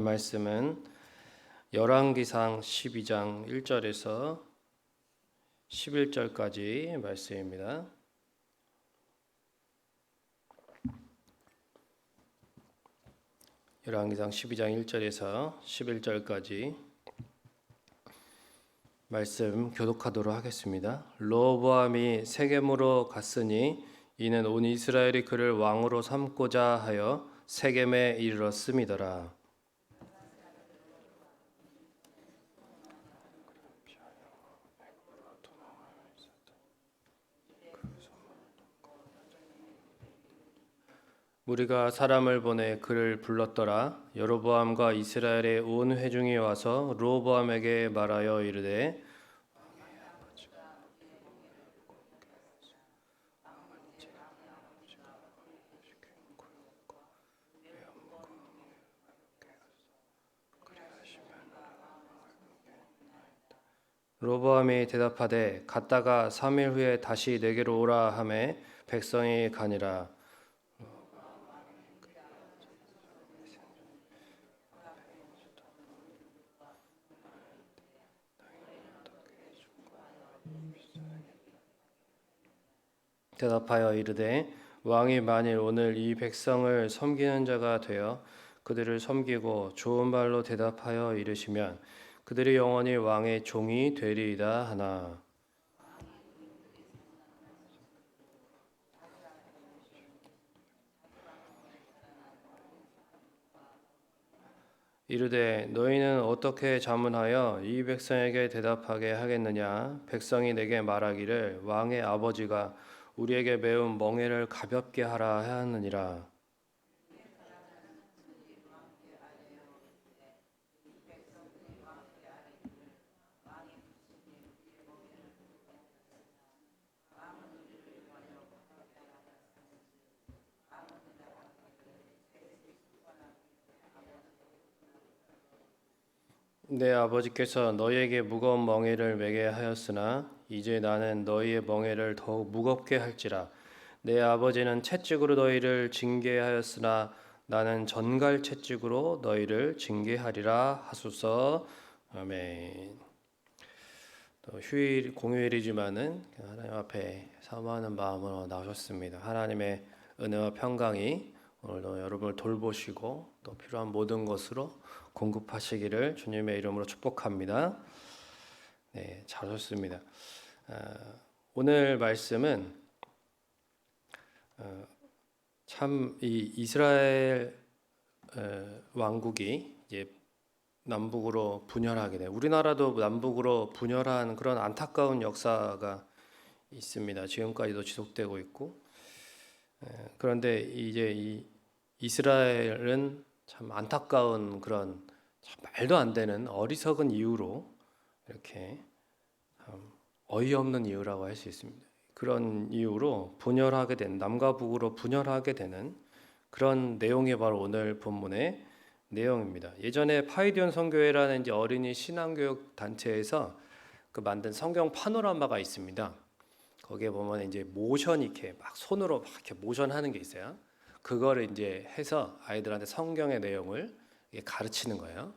말씀은 열왕기상 12장 1절에서 11절까지 말씀입니다. 열왕기상 12장 1절에서 11절까지 말씀 교독하도록 하겠습니다. 르호보암이 세겜으로 갔으니 이는 온 이스라엘이 그를 왕으로 삼고자 하여 세겜에 이르렀음이더라. 우리가 사람을 보내 그를 불렀더라. 여로보암과 이스라엘의 온 회중이 와서 르호보암에게 말하여 이르되 르호보암이 대답하되 갔다가 3일 후에 다시 내게로 오라 하매 백성이 가니라. 대답하여 이르되 왕이 만일 오늘 이 백성을 섬기는 자가 되어 그들을 섬기고 좋은 말로 대답하여 이르시면 그들이 영원히 왕의 종이 되리이다 하나. 이르되 너희는 어떻게 자문하여 이 백성에게 대답하게 하겠느냐. 백성이 내게 말하기를 왕의 아버지가 우리에게 매운 멍에를 가볍게 하라 하느니라. 내 아버지께서 너희에게 무거운 멍에를 매게 하였으나 이제 나는 너희의 멍에를 더욱 무겁게 할지라. 내 아버지는 채찍으로 너희를 징계하였으나 나는 전갈 채찍으로 너희를 징계하리라 하소서. 아멘. 또 휴일 공휴일이지만은 하나님 앞에 사모하는 마음으로 나오셨습니다. 하나님의 은혜와 평강이 오늘도 여러분을 돌보시고 또 필요한 모든 것으로 공급하시기를 주님의 이름으로 축복합니다. 네, 잘 오셨습니다. 오늘 말씀은 참 이 이스라엘 왕국이 이제 남북으로 분열하게 돼. 우리나라도 남북으로 분열한 그런 안타까운 역사가 있습니다. 지금까지도 지속되고 있고. 그런데 이제 이 이스라엘은 참 안타까운 그런 참 말도 안 되는 어리석은 이유로 이렇게 어이없는 이유라고 할 수 있습니다. 그런 이유로 분열하게 된 남과 북으로 분열하게 되는 그런 내용이 바로 오늘 본문의 내용입니다. 예전에 파이디온 선교회라는 이제 어린이 신앙교육 단체에서 그 만든 성경 파노라마가 있습니다. 거기에 보면 이제 모션 이렇게 막 손으로 막 이렇게 모션하는 게 있어요. 그거를 이제 해서 아이들한테 성경의 내용을 가르치는 거예요.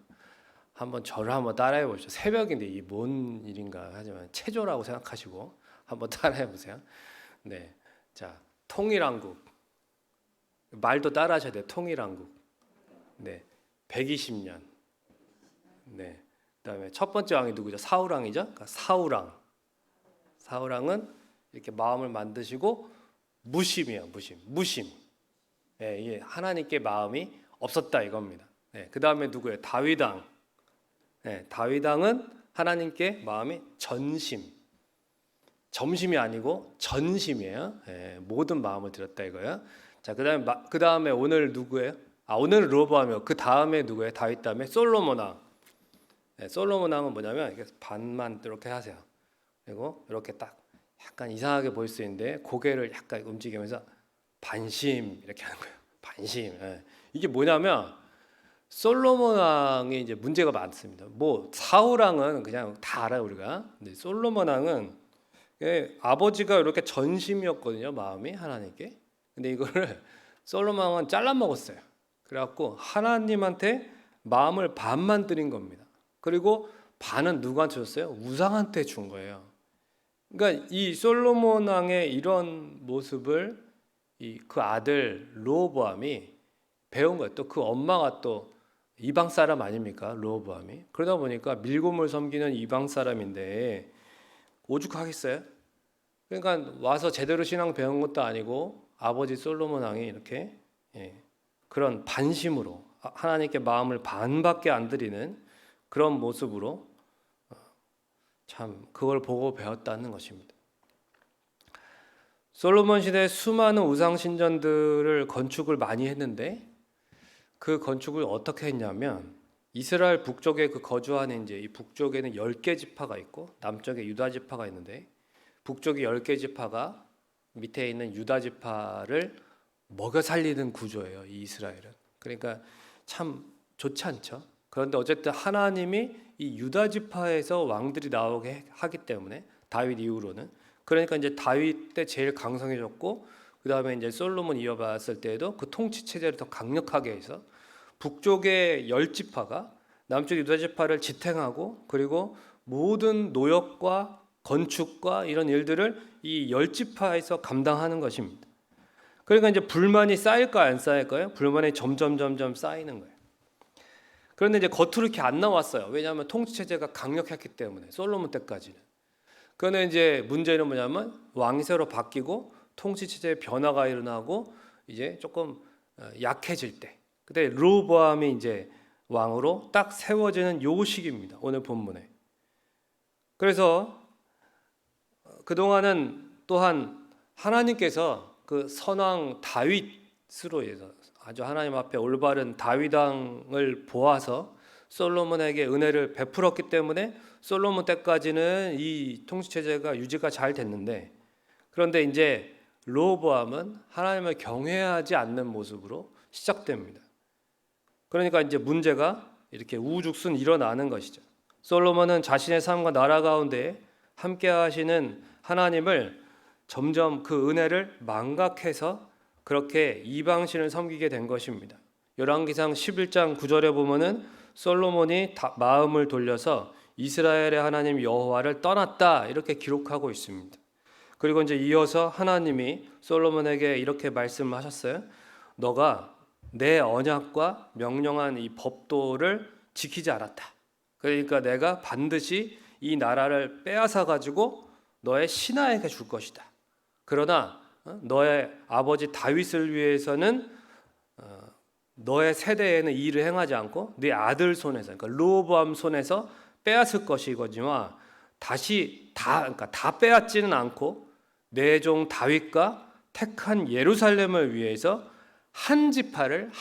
저를 한번 따라해 보시죠. 새벽인데 이 뭔 일인가 하지만 체조라고 생각하시고 한번 따라해 보세요. 네, 자 통일왕국 말도 따라하셔야 돼요. 통일왕국. 네, 120년. 네, 그다음에 첫 번째 왕이 누구죠? 사울왕이죠. 그러니까 사울왕은 이렇게 마음을 만드시고 무심이에요. 무심. 네, 이게 하나님께 마음이 없었다 이겁니다. 네, 그 다음에 누구예요? 다윗왕. 네, 다윗왕은 하나님께 마음이 점심이 아니고 전심이에요. 네, 모든 마음을 드렸다 이거예요. 자, 그 다음에 오늘 누구예요? 오늘 르호보암이요. 그 다음에 누구예요? 다윗 다음에 솔로몬왕. 네, 솔로몬왕은 뭐냐면 이렇게 반만 이렇게 하세요. 그리고 이렇게 딱 약간 이상하게 보일 수 있는데 고개를 약간 움직이면서 반심 이렇게 하는 거예요. 반심. 예. 이게 뭐냐면 솔로몬 왕이 이제 문제가 많습니다. 뭐 사울 왕은 그냥 다 알아요 우리가. 근데 솔로몬 왕은 아버지가 이렇게 전심이었거든요 마음이 하나님께. 근데 이거를 솔로몬 왕은 잘라 먹었어요. 그래갖고 하나님한테 마음을 반만 드린 겁니다. 그리고 반은 누구한테 줬어요? 우상한테 준 거예요. 그러니까 이 솔로몬 왕의 이런 모습을 그 아들 르호보암이 배운 거예요. 또 그 엄마가 또 이방 사람 아닙니까? 르호보암이. 그러다 보니까 밀곰을 섬기는 이방 사람인데 오죽하겠어요? 그러니까 와서 제대로 신앙 배운 것도 아니고 아버지 솔로몬 왕이 이렇게 그런 반심으로 하나님께 마음을 반밖에 안 드리는 그런 모습으로 참 그걸 보고 배웠다는 것입니다. 솔로몬 시대에 수많은 우상 신전들을 건축을 많이 했는데 그 건축을 어떻게 했냐면 이스라엘 북쪽에 그 거주하는 이제 이 북쪽에는 10개 지파가 있고 남쪽에 유다 지파가 있는데 북쪽이 10개 지파가 밑에 있는 유다 지파를 먹여 살리는 구조예요. 이 이스라엘은. 그러니까 참 좋지 않죠. 그런데 어쨌든 하나님이 이 유다 지파에서 왕들이 나오게 하기 때문에 다윗 이후로는 그러니까 이제 다윗 때 제일 강성해졌고 그 다음에 이제 솔로몬 이어봤을 때에도 그 통치 체제를 더 강력하게 해서 북쪽의 10지파가 남쪽 유다 지파를 지탱하고 그리고 모든 노역과 건축과 이런 일들을 이 10지파에서 감당하는 것입니다. 그러니까 이제 불만이 쌓일까 안 쌓일까요? 불만이 점점 쌓이는 거예요. 그런데 이제 겉으로 이렇게 안 나왔어요. 왜냐하면 통치 체제가 강력했기 때문에 솔로몬 때까지는. 그런데 이제 문제는 뭐냐면 왕이 새로 바뀌고 통치 체제의 변화가 일어나고 이제 조금 약해질 때, 그때 르호보암이 이제 왕으로 딱 세워지는 요 시기입니다. 오늘 본문에. 그래서 그동안은 또한 하나님께서 그 선왕 다윗으로 해서 아주 하나님 앞에 올바른 다윗왕을 보아서 솔로몬에게 은혜를 베풀었기 때문에 솔로몬 때까지는 이 통치 체제가 유지가 잘 됐는데 그런데 이제 르호보암은 하나님을 경외하지 않는 모습으로 시작됩니다. 그러니까 이제 문제가 이렇게 우후죽순 일어나는 것이죠. 솔로몬은 자신의 삶과 나라 가운데 함께 하시는 하나님을 점점 그 은혜를 망각해서 그렇게 이방신을 섬기게 된 것입니다. 열왕기상 11장 9절에 보면은 솔로몬이 마음을 돌려서 이스라엘의 하나님 여호와를 떠났다 이렇게 기록하고 있습니다. 그리고 이제 이어서 하나님이 솔로몬에게 이렇게 말씀하셨어요. 너가 내 언약과 명령한 이 법도를 지키지 않았다. 그러니까 내가 반드시 이 나라를 빼앗아 가지고 너의 신하에게 줄 것이다. 그러나 너의 아버지 다윗을 위해서는 너의 세대에는 이 일을 행하지 않고 네 아들 손에서, 그러니까 르호보암 손에서 빼앗을 것이거니와 다시 그러니까 다 빼앗지는 않고 내 종 다윗과 택한 예루살렘을 위해서 한 지파를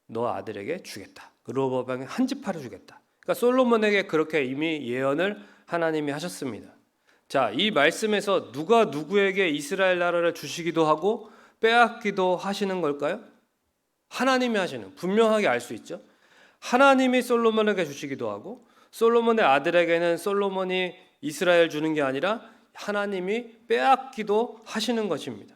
너 아들에게 주겠다. 르호보암에 한 지파를 주겠다. 그러니까 솔로몬에게 그렇게 이미 예언을 하나님이 하셨습니다. 자, 이 말씀에서 누가 누구에게 이스라엘 나라를 주시기도 하고 빼앗기도 하시는 걸까요? 하나님이 하시는, 분명하게 알 수 있죠. 하나님이 솔로몬에게 주시기도 하고 솔로몬의 아들에게는 솔로몬이 이스라엘 주는 게 아니라 하나님이 빼앗기도 하시는 것입니다.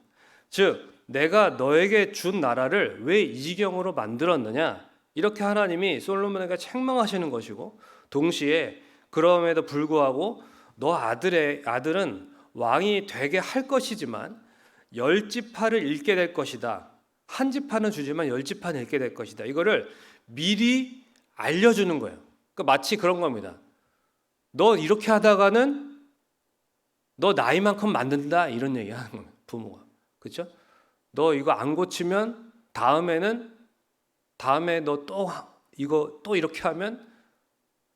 즉 내가 너에게 준 나라를 왜 이 지경으로 만들었느냐, 이렇게 하나님이 솔로몬에게 책망하시는 것이고 동시에 그럼에도 불구하고 너 아들은 왕이 되게 할 것이지만 10지파를 잃게 될 것이다. 한 지파는 주지만 10지파는 잃게 될 것이다. 이거를 미리 알려주는 거예요. 그러니까 마치 그런 겁니다. 너 이렇게 하다가는 너 나이만큼 만든다, 이런 얘기 하는 겁니다. 부모가. 그렇죠? 너 이거 안 고치면 다음에 너 또 이거 또 이렇게 하면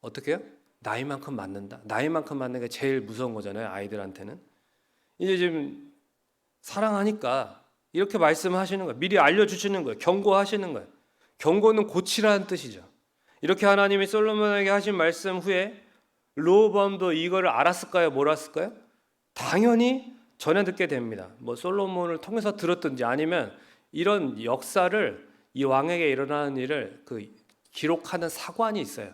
어떻게 해요? 나이만큼 맞는다. 나이만큼 맞는 게 제일 무서운 거잖아요. 아이들한테는. 이제 지금 사랑하니까 이렇게 말씀하시는 거예요. 미리 알려주시는 거예요. 경고하시는 거예요. 경고는 고치라는 뜻이죠. 이렇게 하나님이 솔로몬에게 하신 말씀 후에 르호보암도 이거를 알았을까요? 몰랐을까요? 당연히 전해 듣게 됩니다. 뭐 솔로몬을 통해서 들었든지 아니면 이런 역사를, 이 왕에게 일어나는 일을 그 기록하는 사관이 있어요.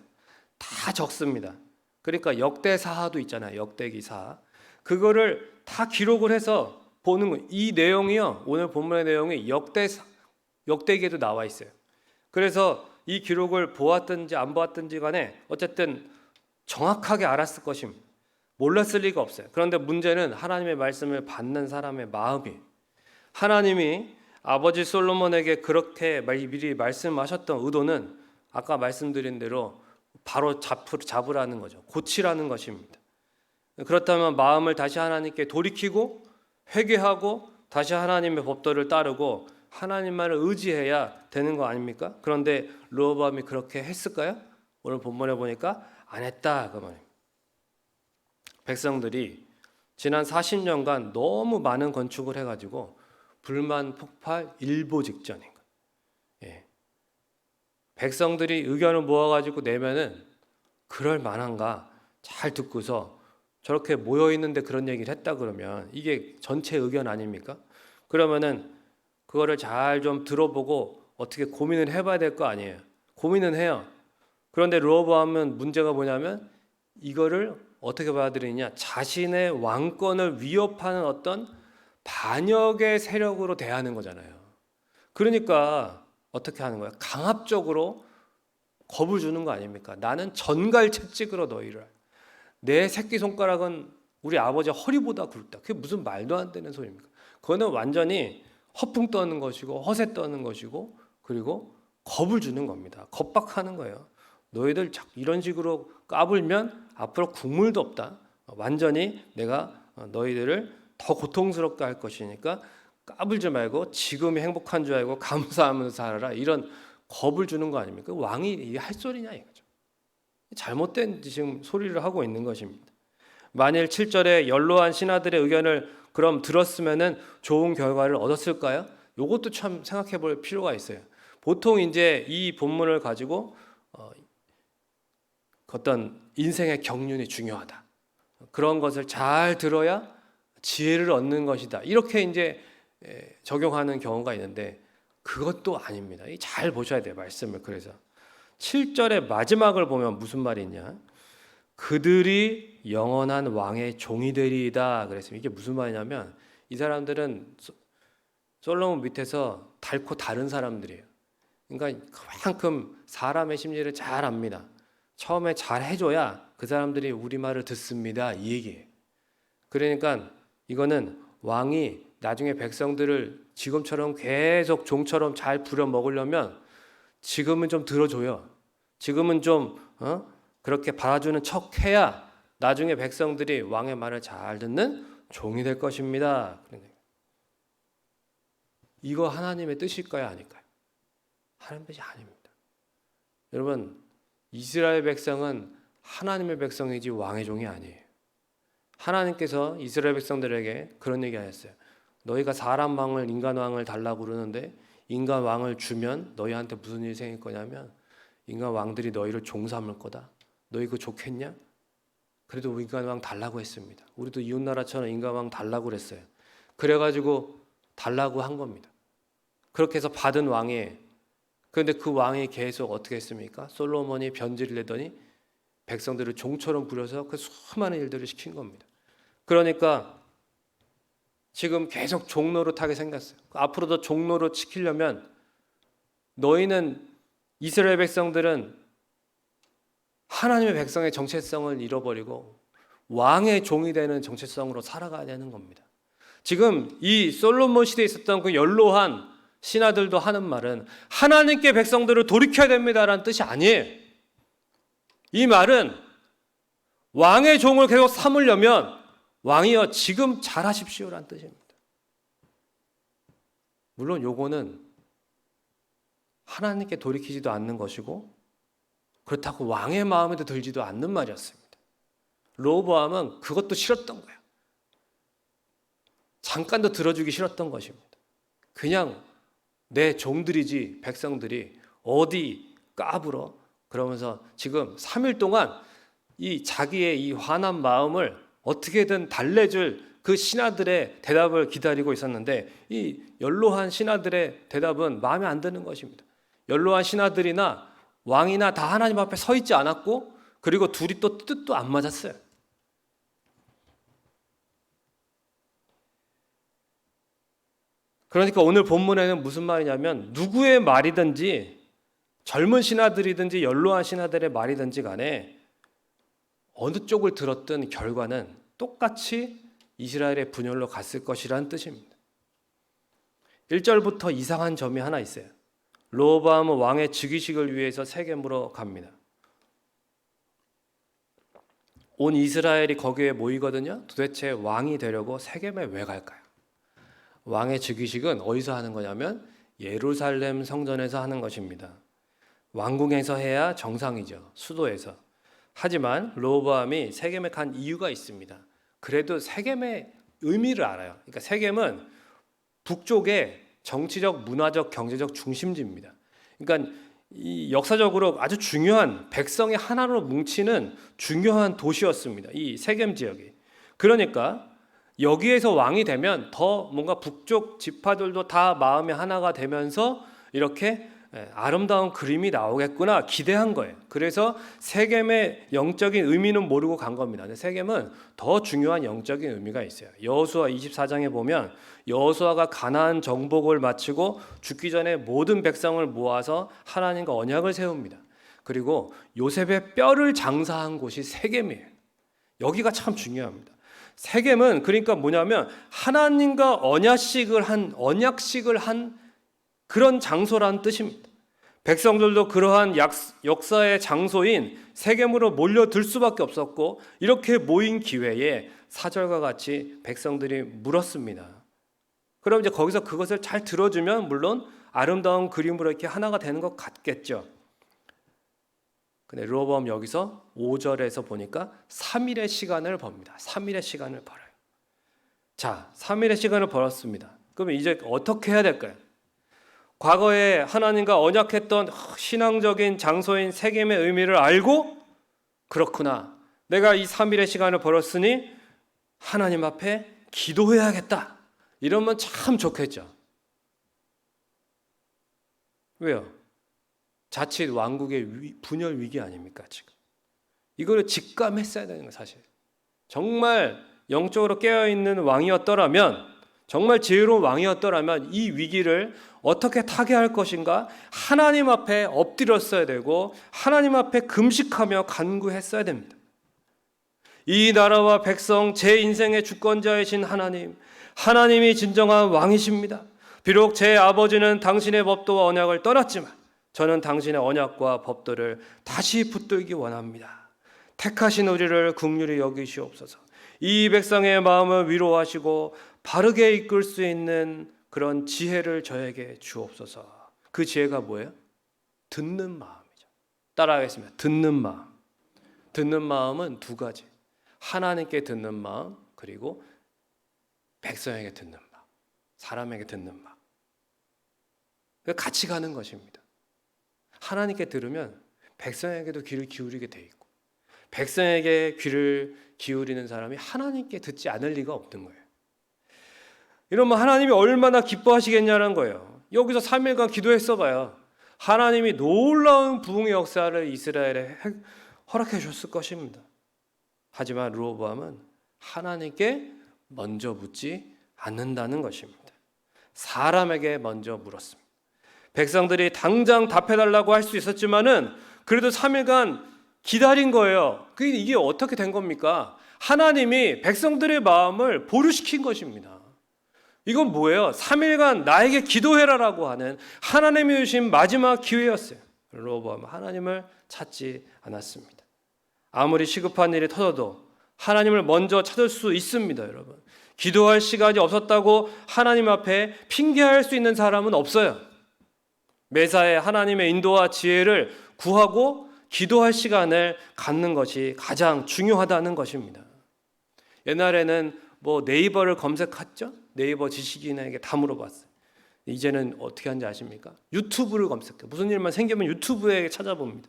다 적습니다. 그러니까 역대사하도 있잖아요. 역대기사. 그거를 다 기록을 해서 보는 거예요. 이 내용이요, 오늘 본문의 내용이 역대기에도 나와 있어요. 그래서 이 기록을 보았든지 안 보았든지 간에 어쨌든 정확하게 알았을 것입니다. 몰랐을 리가 없어요. 그런데 문제는 하나님의 말씀을 받는 사람의 마음이, 하나님이 아버지 솔로몬에게 그렇게 미리 말씀하셨던 의도는 아까 말씀드린 대로 바로 잡으라는 거죠. 고치라는 것입니다. 그렇다면 마음을 다시 하나님께 돌이키고 회개하고 다시 하나님의 법도를 따르고 하나님만을 의지해야 되는 거 아닙니까? 그런데 르호보암이 그렇게 했을까요? 오늘 본문에 보니까 안 했다 그 말입니다. 백성들이 지난 40년간 너무 많은 건축을 해가지고 불만 폭발 일보 직전인 거예요. 예. 백성들이 의견을 모아가지고 내면은 그럴 만한가 잘 듣고서 저렇게 모여 있는데 그런 얘기를 했다 그러면 이게 전체 의견 아닙니까? 그러면은 그거를 잘 좀 들어보고 어떻게 고민을 해봐야 될 거 아니에요. 고민은 해요. 그런데 르호보암은 문제가 뭐냐면 이거를 어떻게 받아들이냐, 자신의 왕권을 위협하는 어떤 반역의 세력으로 대하는 거잖아요. 그러니까 어떻게 하는 거야? 강압적으로 겁을 주는 거 아닙니까? 나는 전갈채찍으로 너희를, 내 새끼손가락은 우리 아버지 허리보다 굵다. 그게 무슨 말도 안 되는 소리입니까? 그거는 완전히 허풍 떠는 것이고 허세 떠는 것이고 그리고 겁을 주는 겁니다. 겁박하는 거예요. 너희들 이런 식으로 까불면 앞으로 국물도 없다. 완전히 내가 너희들을 더 고통스럽게 할 것이니까 까불지 말고 지금이 행복한 줄 알고 감사하면서 살아라. 이런 겁을 주는 거 아닙니까? 왕이 이게 할 소리냐 이거죠. 잘못된 지금 소리를 하고 있는 것입니다. 만일 7절에 연로한 신하들의 의견을 그럼 들었으면은 좋은 결과를 얻었을까요? 이것도 참 생각해 볼 필요가 있어요. 보통 이제 이 본문을 가지고 어떤 인생의 경륜이 중요하다. 그런 것을 잘 들어야 지혜를 얻는 것이다. 이렇게 이제 적용하는 경우가 있는데 그것도 아닙니다. 잘 보셔야 돼요, 말씀을. 그래서 7절의 마지막을 보면 무슨 말이 있냐? 그들이 영원한 왕의 종이 되리이다 그랬습니다. 이게 무슨 말이냐면 이 사람들은 솔로몬 밑에서 닳고 다른 사람들이에요. 그러니까 그만큼 사람의 심리를 잘 압니다. 처음에 잘 해줘야 그 사람들이 우리 말을 듣습니다 이 얘기예요. 그러니까 이거는 왕이 나중에 백성들을 지금처럼 계속 종처럼 잘 부려먹으려면 지금은 좀 들어줘요. 지금은 좀 그렇게 받아주는 척 해야 나중에 백성들이 왕의 말을 잘 듣는 종이 될 것입니다. 이거 하나님의 뜻일까요? 아닐까요? 하나님의 뜻이 아닙니다. 여러분, 이스라엘 백성은 하나님의 백성이지 왕의 종이 아니에요. 하나님께서 이스라엘 백성들에게 그런 얘기 하셨어요. 너희가 사람 왕을 인간 왕을 달라고 그러는데 인간 왕을 주면 너희한테 무슨 일이 생길 거냐면 인간 왕들이 너희를 종 삼을 거다. 너희 그거 좋겠냐? 그래도 인간 왕 달라고 했습니다. 우리도 이웃나라처럼 인간 왕 달라고 그랬어요. 그래가지고 달라고 한 겁니다. 그렇게 해서 받은 왕이에요. 그런데 그 왕이 계속 어떻게 했습니까? 솔로몬이 변질을 내더니 백성들을 종처럼 부려서 그 수많은 일들을 시킨 겁니다. 그러니까 지금 계속 종 노릇하게 생겼어요. 앞으로도 종 노릇 시키려면 너희는 이스라엘 백성들은 하나님의 백성의 정체성을 잃어버리고 왕의 종이 되는 정체성으로 살아가야 되는 겁니다. 지금 이 솔로몬 시대에 있었던 그 연로한 신하들도 하는 말은 하나님께 백성들을 돌이켜야 됩니다라는 뜻이 아니에요. 이 말은 왕의 종을 계속 삼으려면 왕이여 지금 잘하십시오라는 뜻입니다. 물론 요거는 하나님께 돌이키지도 않는 것이고 그렇다고 왕의 마음에도 들지도 않는 말이었습니다. 르호보암은 그것도 싫었던 거예요. 잠깐도 들어주기 싫었던 것입니다. 그냥 내 종들이지 백성들이 어디 까불어 그러면서 지금 3일 동안 이 자기의 이 화난 마음을 어떻게든 달래줄 그 신하들의 대답을 기다리고 있었는데 이 연로한 신하들의 대답은 마음에 안 드는 것입니다. 연로한 신하들이나 왕이나 다 하나님 앞에 서 있지 않았고 그리고 둘이 또 뜻도 안 맞았어요. 그러니까 오늘 본문에는 무슨 말이냐면 누구의 말이든지 젊은 신하들이든지 연로한 신하들의 말이든지 간에 어느 쪽을 들었든 결과는 똑같이 이스라엘의 분열로 갔을 것이라는 뜻입니다. 1절부터 이상한 점이 하나 있어요. 르호보암은 왕의 즉위식을 위해서 세겜으로 갑니다. 온 이스라엘이 거기에 모이거든요. 도대체 왕이 되려고 세겜에 왜 갈까요? 왕의 즉위식은 어디서 하는 거냐면 예루살렘 성전에서 하는 것입니다. 왕궁에서 해야 정상이죠. 수도에서. 하지만 르호보암이 세겜에 간 이유가 있습니다. 그래도 세겜의 의미를 알아요. 그러니까 세겜은 북쪽의 정치적, 문화적, 경제적 중심지입니다. 그러니까 이 역사적으로 아주 중요한 백성의 하나로 뭉치는 중요한 도시였습니다. 이 세겜 지역이. 그러니까 여기에서 왕이 되면 더 뭔가 북쪽 지파들도 다 마음이 하나가 되면서 이렇게 아름다운 그림이 나오겠구나 기대한 거예요. 그래서 세겜의 영적인 의미는 모르고 간 겁니다. 근데 세겜은 더 중요한 영적인 의미가 있어요. 여호수아 24장에 보면 여호수아가 가나안 정복을 마치고 죽기 전에 모든 백성을 모아서 하나님과 언약을 세웁니다. 그리고 요셉의 뼈를 장사한 곳이 세겜이에요. 여기가 참 중요합니다. 세겜은 그러니까 뭐냐면 하나님과 언약식을 한 그런 장소라는 뜻입니다. 백성들도 그러한 역사의 장소인 세겜으로 몰려들 수밖에 없었고 이렇게 모인 기회에 4절과 같이 백성들이 물었습니다. 그럼 이제 거기서 그것을 잘 들어주면 물론 아름다운 그림으로 이렇게 하나가 되는 것 같겠죠. 근데 르호보암 여기서 5절에서 보니까 3일의 시간을 법니다. 3일의 시간을 벌어요. 자, 3일의 시간을 벌었습니다. 그러면 이제 어떻게 해야 될까요? 과거에 하나님과 언약했던 신앙적인 장소인 세겜의 의미를 알고 그렇구나. 내가 이 3일의 시간을 벌었으니 하나님 앞에 기도해야겠다. 이러면 참 좋겠죠. 왜요? 자칫 왕국의 분열 위기 아닙니까 지금? 이거를 직감했어야 되는 거예요 사실. 정말 영적으로 깨어있는 왕이었더라면, 정말 지혜로운 왕이었더라면 이 위기를 어떻게 타개할 것인가 하나님 앞에 엎드렸어야 되고 하나님 앞에 금식하며 간구했어야 됩니다. 이 나라와 백성, 제 인생의 주권자이신 하나님, 하나님이 진정한 왕이십니다. 비록 제 아버지는 당신의 법도와 언약을 떠났지만 저는 당신의 언약과 법도를 다시 붙들기 원합니다. 택하신 우리를 긍휼히 여기시옵소서. 이 백성의 마음을 위로하시고 바르게 이끌 수 있는 그런 지혜를 저에게 주옵소서. 그 지혜가 뭐예요? 듣는 마음이죠. 따라하겠습니다. 듣는 마음. 듣는 마음은 두 가지. 하나님께 듣는 마음, 그리고 백성에게 듣는 마음, 사람에게 듣는 마음. 같이 가는 것입니다. 하나님께 들으면 백성에게도 귀를 기울이게 돼 있고, 백성에게 귀를 기울이는 사람이 하나님께 듣지 않을 리가 없는 거예요. 이러면 하나님이 얼마나 기뻐하시겠냐는 거예요. 여기서 3일간 기도했어 봐요. 하나님이 놀라운 부흥의 역사를 이스라엘에 허락해 주셨을 것입니다. 하지만 르호보암은 하나님께 먼저 묻지 않는다는 것입니다. 사람에게 먼저 물었습니다. 백성들이 당장 답해달라고 할 수 있었지만은 그래도 3일간 기다린 거예요. 이게 어떻게 된 겁니까? 하나님이 백성들의 마음을 보류시킨 것입니다. 이건 뭐예요? 3일간 나에게 기도해라라고 하는 하나님이 주신 마지막 기회였어요. 르호보암은 하나님을 찾지 않았습니다. 아무리 시급한 일이 터져도 하나님을 먼저 찾을 수 있습니다, 여러분. 기도할 시간이 없었다고 하나님 앞에 핑계할 수 있는 사람은 없어요. 매사에 하나님의 인도와 지혜를 구하고 기도할 시간을 갖는 것이 가장 중요하다는 것입니다. 옛날에는 네이버를 검색했죠? 네이버 지식인에게 다 물어봤어요. 이제는 어떻게 하는지 아십니까? 유튜브를 검색해요. 무슨 일만 생기면 유튜브에 찾아봅니다.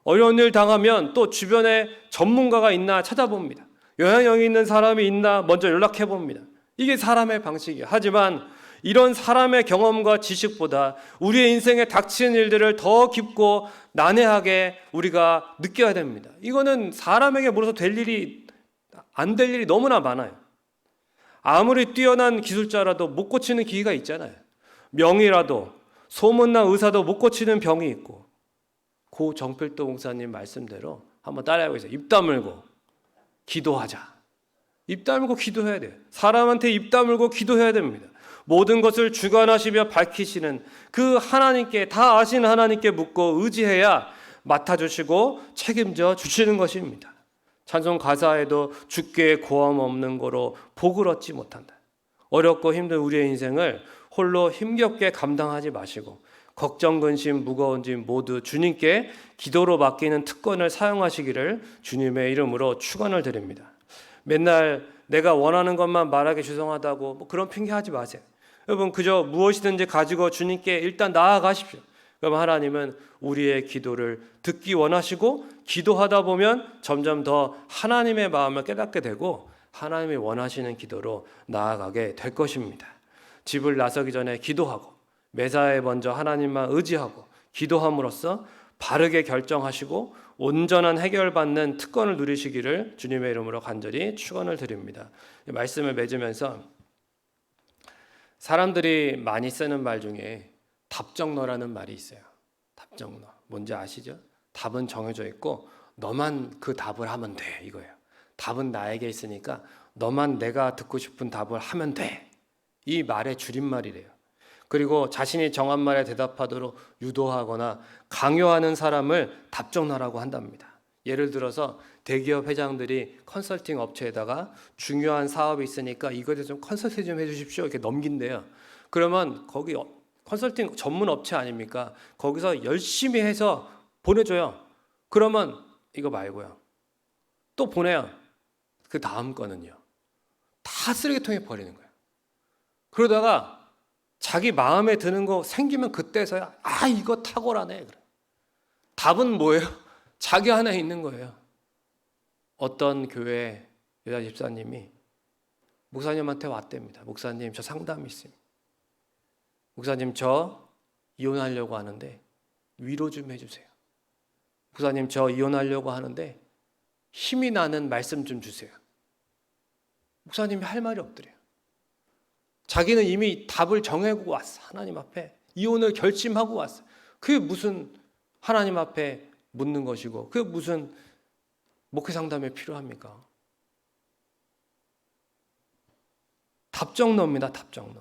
어려운 일 당하면 또 주변에 전문가가 있나 찾아봅니다. 영향력 있는 사람이 있나 먼저 연락해 봅니다. 이게 사람의 방식이에요. 하지만 이런 사람의 경험과 지식보다 우리의 인생에 닥치는 일들을 더 깊고 난해하게 우리가 느껴야 됩니다. 이거는 사람에게 물어서 안 될 일이 너무나 많아요. 아무리 뛰어난 기술자라도 못 고치는 기기가 있잖아요. 명의라도 소문난 의사도 못 고치는 병이 있고, 고 정필도 목사님 말씀대로 한번 따라해보세요. 입 다물고 기도하자. 입 다물고 기도해야 돼요. 사람한테 입 다물고 기도해야 됩니다. 모든 것을 주관하시며 밝히시는 그 하나님께, 다 아시는 하나님께 묻고 의지해야 맡아주시고 책임져 주시는 것입니다. 찬송 가사에도 주께 고함 없는 거로 복을 얻지 못한다. 어렵고 힘든 우리의 인생을 홀로 힘겹게 감당하지 마시고 걱정, 근심, 무거운 짐 모두 주님께 기도로 맡기는 특권을 사용하시기를 주님의 이름으로 축원을 드립니다. 맨날 내가 원하는 것만 말하기 죄송하다고 뭐 그런 핑계 하지 마세요. 여러분, 그저 무엇이든지 가지고 주님께 일단 나아가십시오. 그럼 하나님은 우리의 기도를 듣기 원하시고, 기도하다 보면 점점 더 하나님의 마음을 깨닫게 되고 하나님이 원하시는 기도로 나아가게 될 것입니다. 집을 나서기 전에 기도하고 매사에 먼저 하나님만 의지하고 기도함으로써 바르게 결정하시고 온전한 해결받는 특권을 누리시기를 주님의 이름으로 간절히 축원을 드립니다. 말씀을 맺으면서 사람들이 많이 쓰는 말 중에 답정너라는 말이 있어요. 답정너. 뭔지 아시죠? 답은 정해져 있고 너만 그 답을 하면 돼, 이거예요. 답은 나에게 있으니까 너만 내가 듣고 싶은 답을 하면 돼. 이 말의 줄임말이래요. 그리고 자신이 정한 말에 대답하도록 유도하거나 강요하는 사람을 답정너라고 한답니다. 예를 들어서 대기업 회장들이 컨설팅 업체에다가 중요한 사업이 있으니까 이거에 대해서 좀 컨설팅 좀 해주십시오, 이렇게 넘긴대요. 그러면 거기 컨설팅 전문 업체 아닙니까? 거기서 열심히 해서 보내줘요. 그러면 이거 말고요, 또 보내요. 그 다음 거는요, 다 쓰레기통에 버리는 거예요. 그러다가 자기 마음에 드는 거 생기면 그때서야 이거 탁월하네. 그래. 답은 뭐예요? 자기 안에 있는 거예요. 어떤 교회 여자 집사님이 목사님한테 왔답니다. 목사님, 저 상담이 있습니다. 목사님, 저 이혼하려고 하는데 위로 좀 해주세요. 목사님, 저 이혼하려고 하는데 힘이 나는 말씀 좀 주세요. 목사님이 할 말이 없더래요. 자기는 이미 답을 정하고 왔어. 하나님 앞에 이혼을 결심하고 왔어. 그게 무슨 하나님 앞에 묻는 것이고, 그게 무슨 목회 상담에 필요합니까? 답정너입니다. 답정너.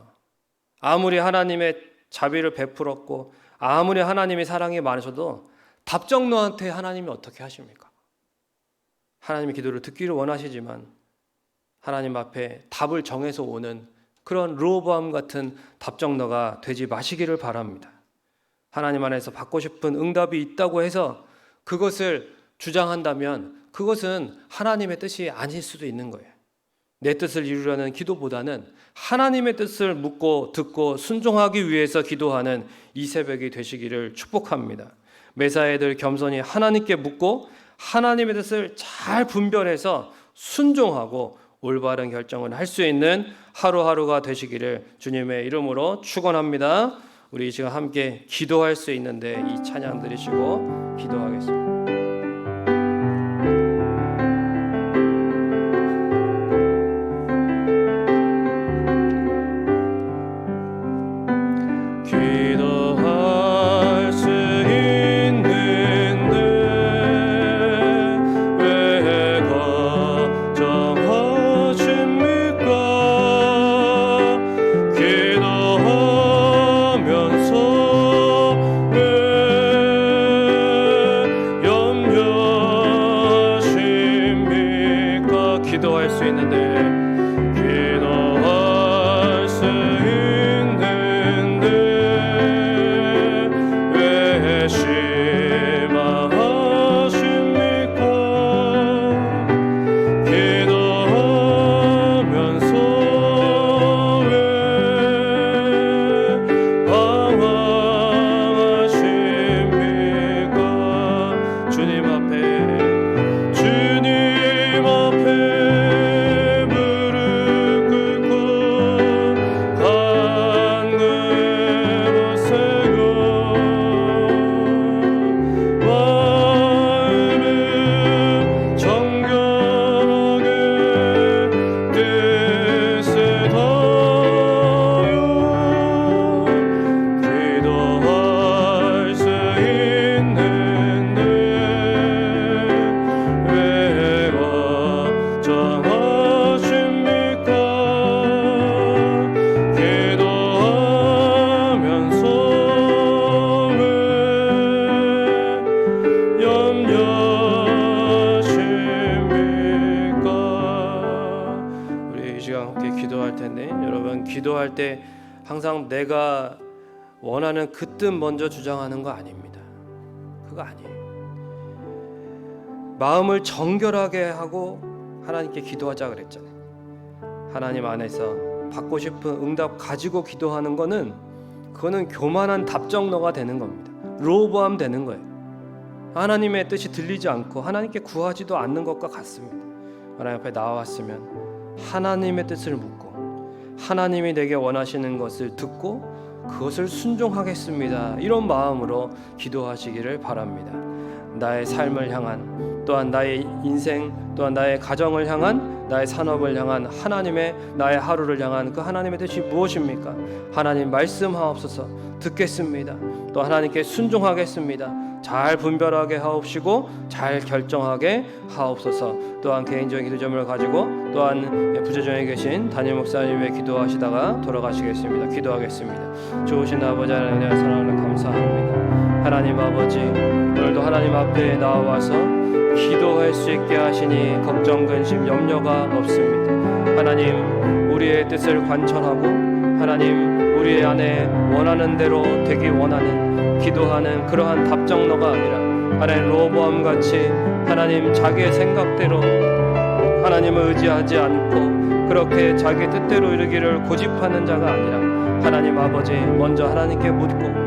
아무리 하나님의 자비를 베풀었고 아무리 하나님의 사랑이 많으셔도 답정너한테 하나님이 어떻게 하십니까? 하나님의 기도를 듣기를 원하시지만 하나님 앞에 답을 정해서 오는 그런 르호보암 같은 답정너가 되지 마시기를 바랍니다. 하나님 안에서 받고 싶은 응답이 있다고 해서 그것을 주장한다면 그것은 하나님의 뜻이 아닐 수도 있는 거예요. 내 뜻을 이루려는 기도보다는 하나님의 뜻을 묻고 듣고 순종하기 위해서 기도하는 이 새벽이 되시기를 축복합니다. 매사에 늘 겸손히 하나님께 묻고 하나님의 뜻을 잘 분별해서 순종하고 올바른 결정을 할 수 있는 하루하루가 되시기를 주님의 이름으로 축원합니다. 우리 이 시간 함께 기도할 수 있는데 이 찬양 들으시고 기도하겠습니다. 기도하면서 기도할 때 항상 내가 원하는 그 뜻 먼저 주장하는 거 아닙니다. 그거 아니에요. 마음을 정결하게 하고 하나님께 기도하자 그랬잖아요. 하나님 안에서 받고 싶은 응답 가지고 기도하는 거는 그거는 교만한 답정너가 되는 겁니다. 로보암 되는 거예요. 하나님의 뜻이 들리지 않고 하나님께 구하지도 않는 것과 같습니다. 하나님 앞에 나왔으면 하나님의 뜻을 묻고 하나님이 내게 원하시는 것을 듣고 그것을 순종하겠습니다. 이런 마음으로 기도하시기를 바랍니다. 나의 삶을 향한, 또한 나의 인생, 또한 나의 가정을 향한, 나의 산업을 향한 하나님의, 나의 하루를 향한 그 하나님의 뜻이 무엇입니까? 하나님 말씀하옵소서. 듣겠습니다. 또 하나님께 순종하겠습니다. 잘 분별하게 하옵시고 잘 결정하게 하옵소서. 또한 개인적인 기도 제목을 가지고 또한 부재중에 계신 담임 목사님의 기도하시다가 돌아가시겠습니다. 기도하겠습니다. 좋으신 아버지 하나님 사랑을 감사합니다. 하나님 아버지, 오늘도 하나님 앞에 나와서 기도할 수 있게 하시니 걱정, 근심, 염려가 없습니다. 하나님, 우리의 뜻을 관철하고 하나님, 우리 안에 원하는 대로 되기 원하는 기도하는 그러한 답정너가 아니라 하나님 로보암같이 하나님 자기의 생각대로 하나님을 의지하지 않고 그렇게 자기 뜻대로 이루기를 고집하는 자가 아니라 하나님 아버지, 먼저 하나님께 묻고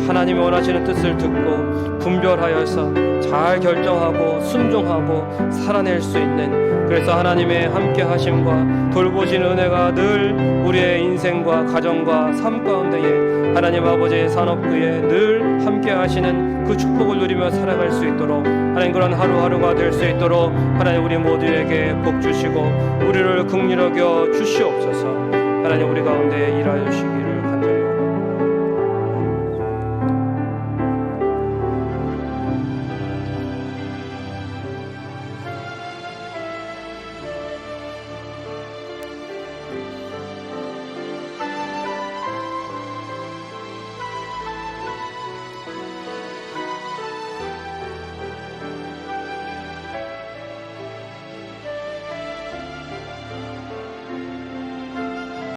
하나님이 원하시는 뜻을 듣고 분별하여서 잘 결정하고 순종하고 살아낼 수 있는, 그래서 하나님의 함께 하심과 돌보신 은혜가 늘 우리의 인생과 가정과 삶 가운데에 하나님 아버지의 산업구에 늘 함께 하시는 그 축복을 누리며 살아갈 수 있도록 하나님, 그런 하루하루가 될 수 있도록 하나님 우리 모두에게 복 주시고 우리를 긍휼히 여겨 주시옵소서. 하나님, 우리 가운데 일하여 주시기